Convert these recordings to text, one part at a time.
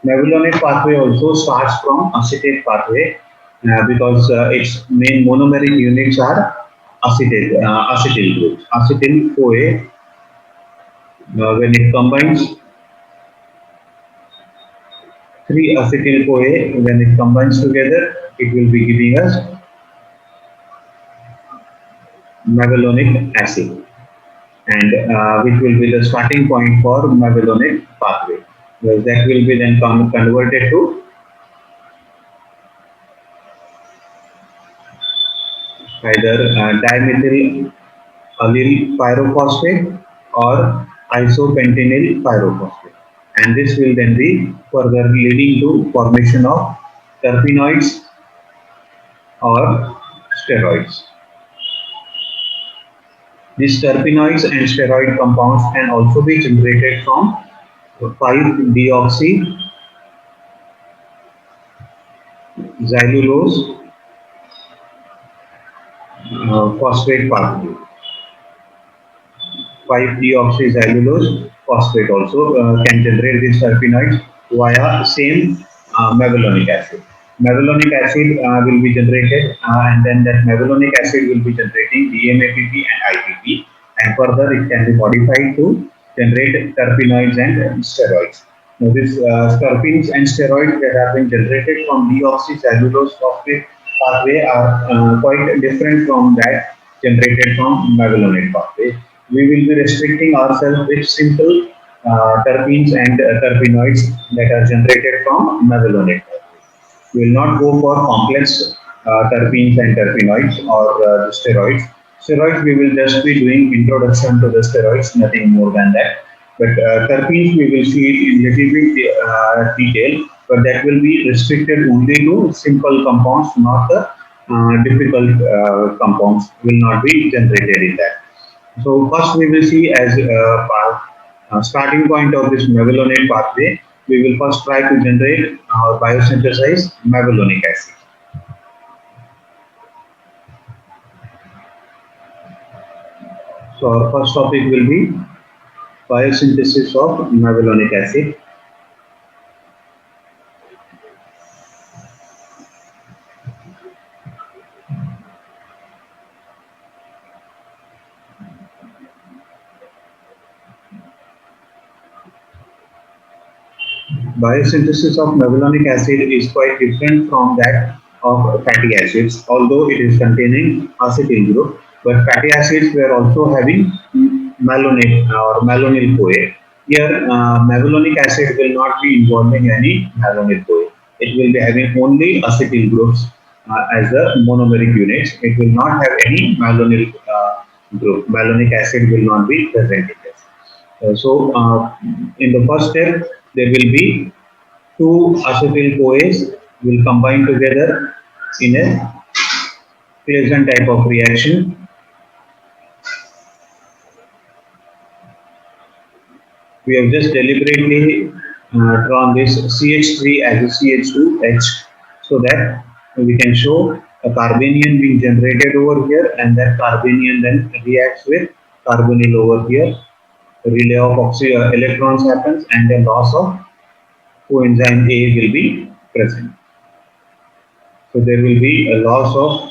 Mevalonic pathway also starts from acetate pathway because its main monomeric units are acetyl groups. Acetyl CoA, when it combines three acetyl CoA, when it combines together, it will be giving us mevalonic acid, and which will be the starting point for mevalonic pathway. That will be then converted to either dimethyl allyl pyrophosphate or isopentenyl pyrophosphate. And this will then be further leading to formation of terpenoids or steroids. These terpenoids and steroid compounds can also be generated from 5-deoxy xylulose phosphate pathway. 5-deoxyxylulose phosphate also can generate these terpenoids via same mevalonic acid. Mevalonic acid will be generated, and then that mevalonic acid will be generating DMAPP and IPP, and further it can be modified to generate terpenoids and steroids. Now, these terpenes and steroids that have been generated from deoxycellulose phosphate pathway are quite different from that generated from mevalonate pathway. We will be restricting ourselves with simple terpenes and terpenoids that are generated from mevalonate pathway. We will not go for complex terpenes and terpenoids or the steroids. Steroids, we will just be doing introduction to the steroids, nothing more than that. But terpenes, we will see it in little bit detail, but that will be restricted only to simple compounds, not the difficult compounds will not be generated in that. So first we will see as starting point of this mevalonate pathway, we will first try to generate or biosynthesize mevalonic acid. So our first topic will be biosynthesis of mevalonic acid. Biosynthesis of mevalonic acid is quite different from that of fatty acids, although it is containing acetyl group. But fatty acids were also having malonate or malonyl CoA. Here, mevalonic acid will not be involving any malonyl CoA. It will be having only acetyl groups as the monomeric units. It will not have any malonyl group. Malonic acid will not be present in this. In the first step, there will be two acetyl CoAs will combine together in a Claisen type of reaction. We have just deliberately drawn this CH3 as a CH2H so that we can show a carbanion being generated over here, and that carbanion then reacts with carbonyl over here. Relay of electrons happens, and the loss of coenzyme A will be present. So there will be a loss of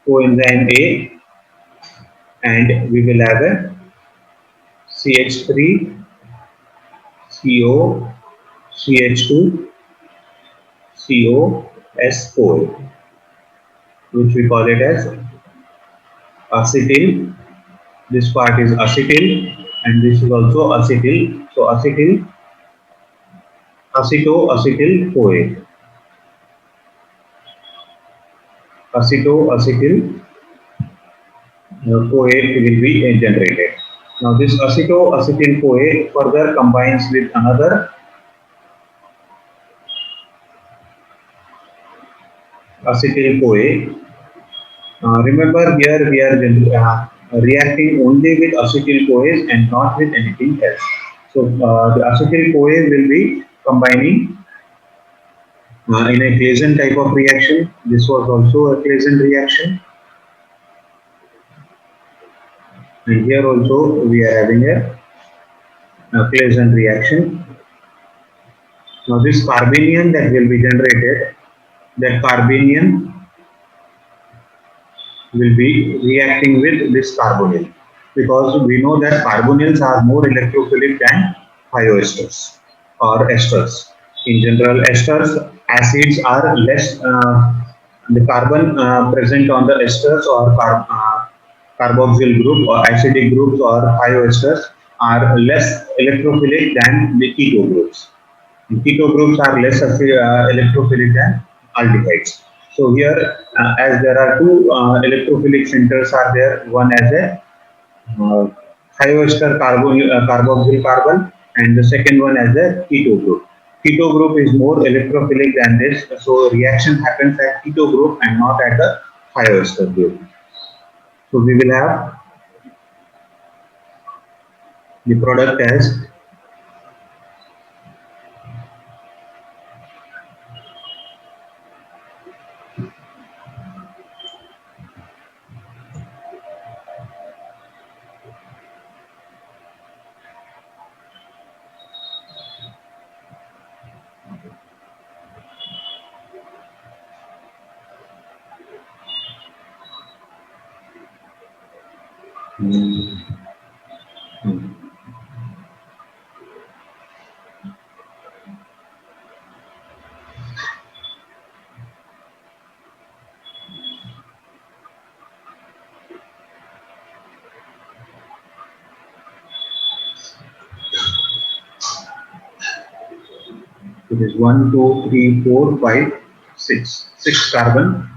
coenzyme A, and we will have a CH3 CO CH2 COS4, which we call it as acetyl. This part is acetyl, and this is also acetyl. So acetyl, acetyl CoA, acetyl CoA will be generated. Now this acetyl CoA further combines with another acetyl CoA. Remember here we are reacting only with acetyl CoAs and not with anything else. So the acetyl CoA will be combining in a Claisen type of reaction. This was also a Claisen reaction. And here also we are having a Claisen reaction. Now this carbanion that will be generated, that carbanion will be reacting with this carbonyl, because we know that carbonyls are more electrophilic than thioesters or esters. In general, esters acids are less, the carbon present on the esters or carboxyl group or acidic groups or thioesters are less electrophilic than the keto groups. Keto groups are less electrophilic than aldehydes. So here, as there are two electrophilic centers are there, one as a uh, thioester carboxyl carbon, and the second one as a keto group. Keto group is more electrophilic than this, so reaction happens at keto group and not at the thioester group. So we will have the product as it is 1, 2, 3, 4, 5, 6. 6 carbon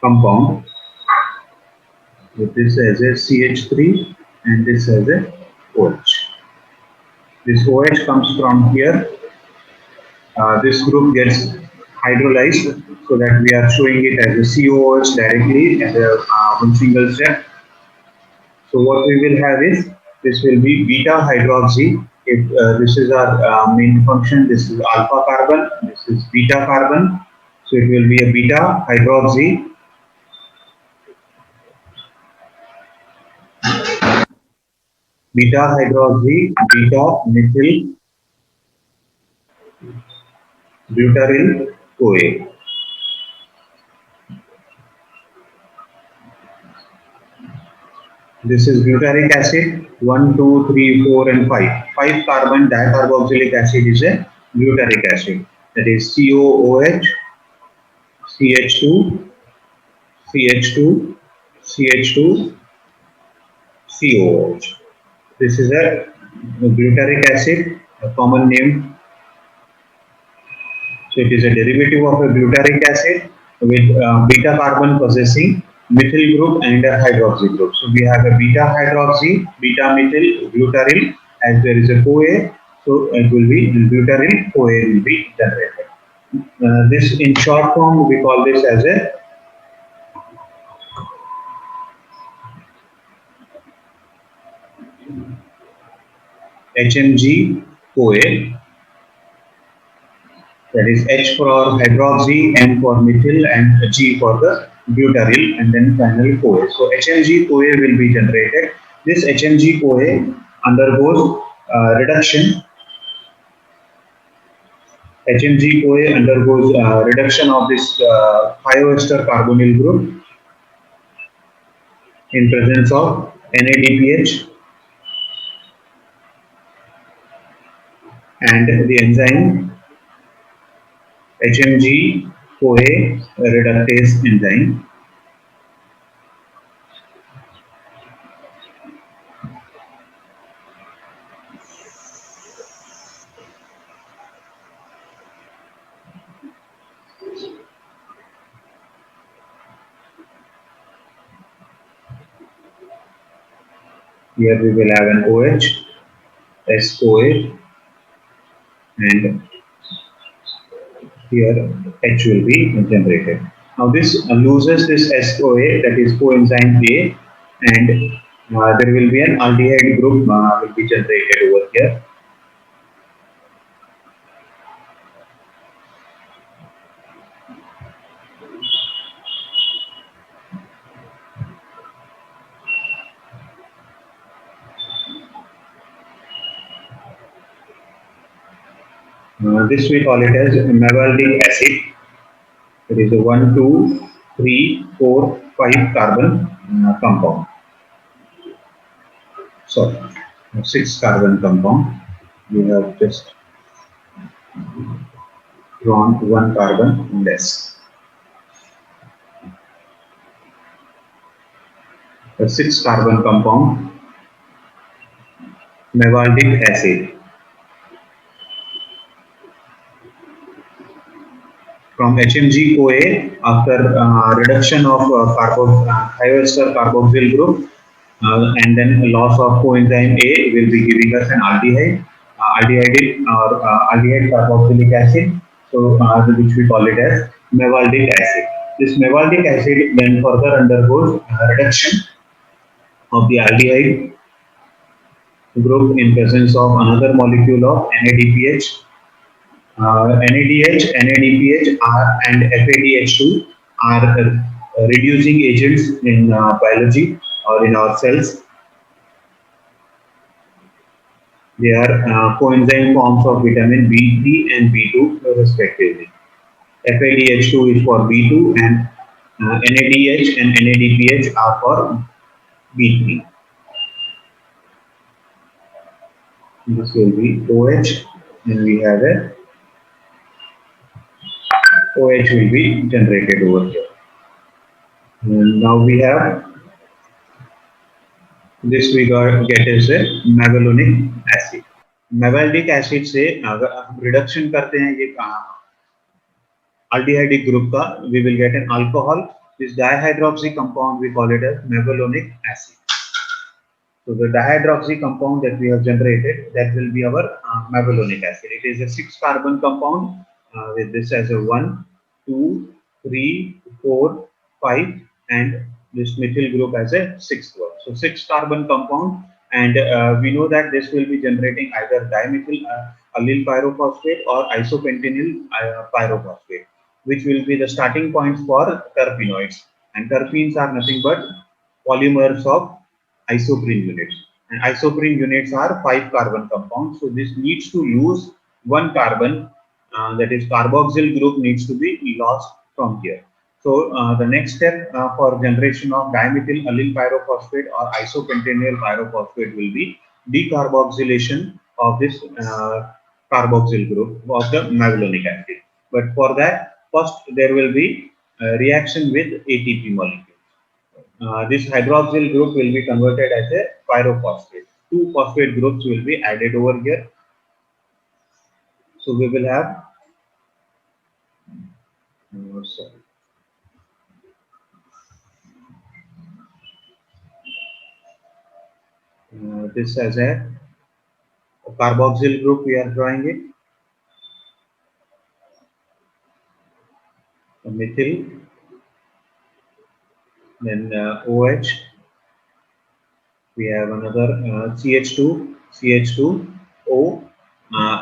compound with this as a CH3 and this as a OH. This OH comes from here. This group gets hydrolyzed so that we are showing it as a COOH directly as a one single step. So what we will have is this will be beta hydroxy. If this is our main function, this is alpha carbon, this is beta carbon. So it will be a beta hydroxy, beta hydroxy, beta methyl butyryl CoA. This is butyric acid, 1, 2, 3, 4, and 5. 5 carbon dicarboxylic acid is a butyric acid. That is COOH, CH2, CH2, CH2, COOH. This is a butyric acid, a common name. So it is a derivative of a butyric acid with beta carbon possessing methyl group and a hydroxy group. So we have a beta hydroxy, beta methyl butyryl, as there is a CoA, so it will be butyryl CoA will be generated. This in short form we call this as a HMG CoA, that is H for hydroxy, M for methyl, and G for the butyryl, and then finally CoA. So HMG CoA will be generated. This HMG CoA undergoes reduction. HMG CoA undergoes reduction of this thioester carbonyl group in presence of NADPH, and the enzyme HMG CoA reductase enzyme. Here we will have an OH, SOA, and here H will be generated. Now this loses this SOA, that is coenzyme A, and there will be an aldehyde group will be generated over here. This we call it as mevaldic acid. It is a 1, 2, 3, 4, 5 carbon compound. Sorry, 6 carbon compound. We have just drawn 1 carbon less. The 6 carbon compound, mevaldic acid. From HMG-CoA, after reduction of thioester carboxyl group, and then loss of coenzyme A will be giving us an aldehyde, aldehyde carboxylic acid. So, which we call it as mevaldic acid. This mevaldic acid then further undergoes reduction of the aldehyde group in presence of another molecule of NADPH. NADH, NADPH and FADH2 are reducing agents in biology or in our cells. They are coenzyme forms of vitamin B3 and B2 respectively. FADH2 is for B2 and NADH and NADPH are for B3. This will be OH, and we have a OH will be generated over here. And now we have this we get as a mevalonic acid. Mevaldic acid से अगर हम reduction करते हैं ये aldehyde group का, we will get an alcohol. This dihydroxy compound we call it as mevalonic acid. So the dihydroxy compound that we have generated, that will be our mevalonic acid. It is a 6 carbon compound with this as a 1, 2, 3, 4, 5 and this methyl group as a 6th one. So 6 carbon compound, and we know that this will be generating either dimethyl allyl pyrophosphate or isopentenyl pyrophosphate, which will be the starting points for terpenoids. And terpenes are nothing but polymers of isoprene units, and isoprene units are 5 carbon compounds. So this needs to lose 1 carbon, that is carboxyl group needs to be lost from here. So the next step for generation of dimethyl allyl pyrophosphate or isopentenyl pyrophosphate will be decarboxylation of this carboxyl group of the mevalonic acid. But for that, first there will be reaction with ATP molecule. This hydroxyl group will be converted as a pyrophosphate. 2 phosphate groups will be added over here. So we will have this as a carboxyl group we are drawing it. A methyl, then OH. We have another CH2, CH2O,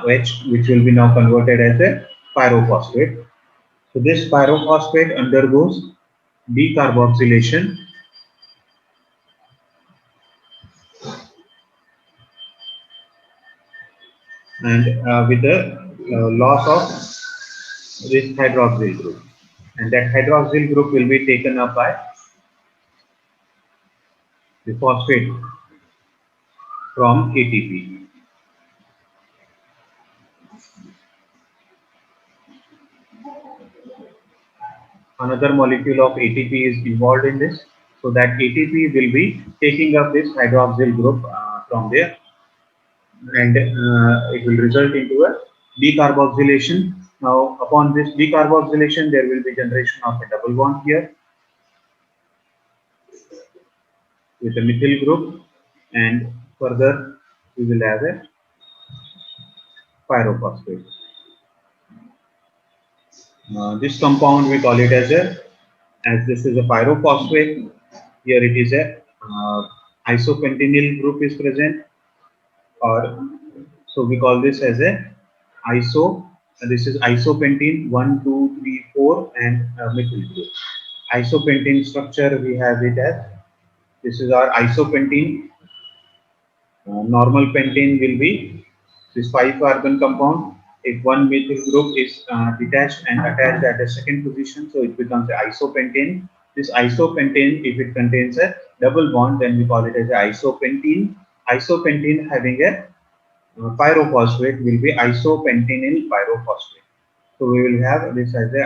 H, which will be now converted as a pyrophosphate. So this pyrophosphate undergoes decarboxylation and with the loss of this hydroxyl group, and that hydroxyl group will be taken up by the phosphate from ATP. Another molecule of ATP is involved in this, so that ATP will be taking up this hydroxyl group from there, and it will result into a decarboxylation. Now, upon this decarboxylation, there will be generation of a double bond here with a methyl group, and further we will have a pyrophosphate. This compound we call it as this is a pyrophosphate. Here it is a isopentenyl group is present, or so we call this as a iso. This is isopentene 1, 2, 3, 4, and methyl group. Isopentene structure we have it as this is our isopentene. Normal pentane will be this 5 carbon compound. If one methyl group is detached and attached at the second position, so it becomes an isopentane. This isopentane, if it contains a double bond, then we call it as a isopentene. Isopentene having a pyrophosphate will be isopentenyl pyrophosphate. So we will have this as a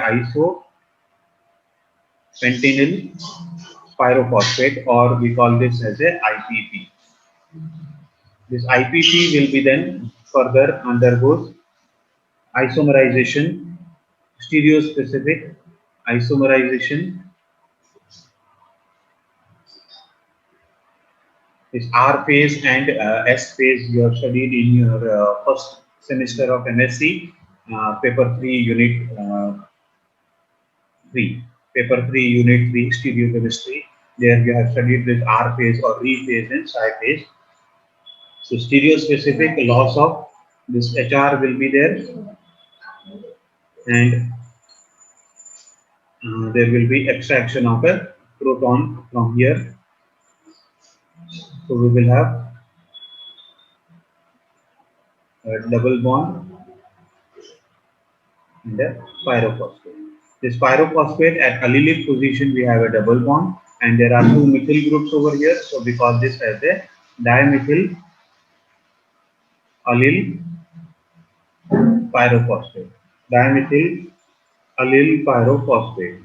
isopentenyl pyrophosphate, or we call this as a IPP. This IPP will be then further undergoes isomerization, stereospecific isomerization. This R phase and S phase you have studied in your first semester of MSc, paper 3, unit 3. Paper 3, unit 3, stereochemistry. There you have studied this R phase or Re phase and Psi phase. So stereospecific loss of this HR will be there, and there will be extraction of a proton from here. So we will have a double bond and a pyrophosphate. This pyrophosphate at allylic position we have a double bond, and there are two methyl groups over here. So we call this as a dimethyl allyl pyrophosphate. Dimethyl allyl pyrophosphate,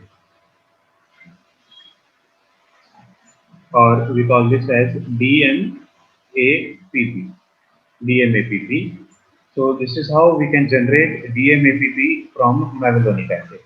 or we call this as DMAPP. DMAPP. So this is how we can generate DMAPP from mavulonic acid.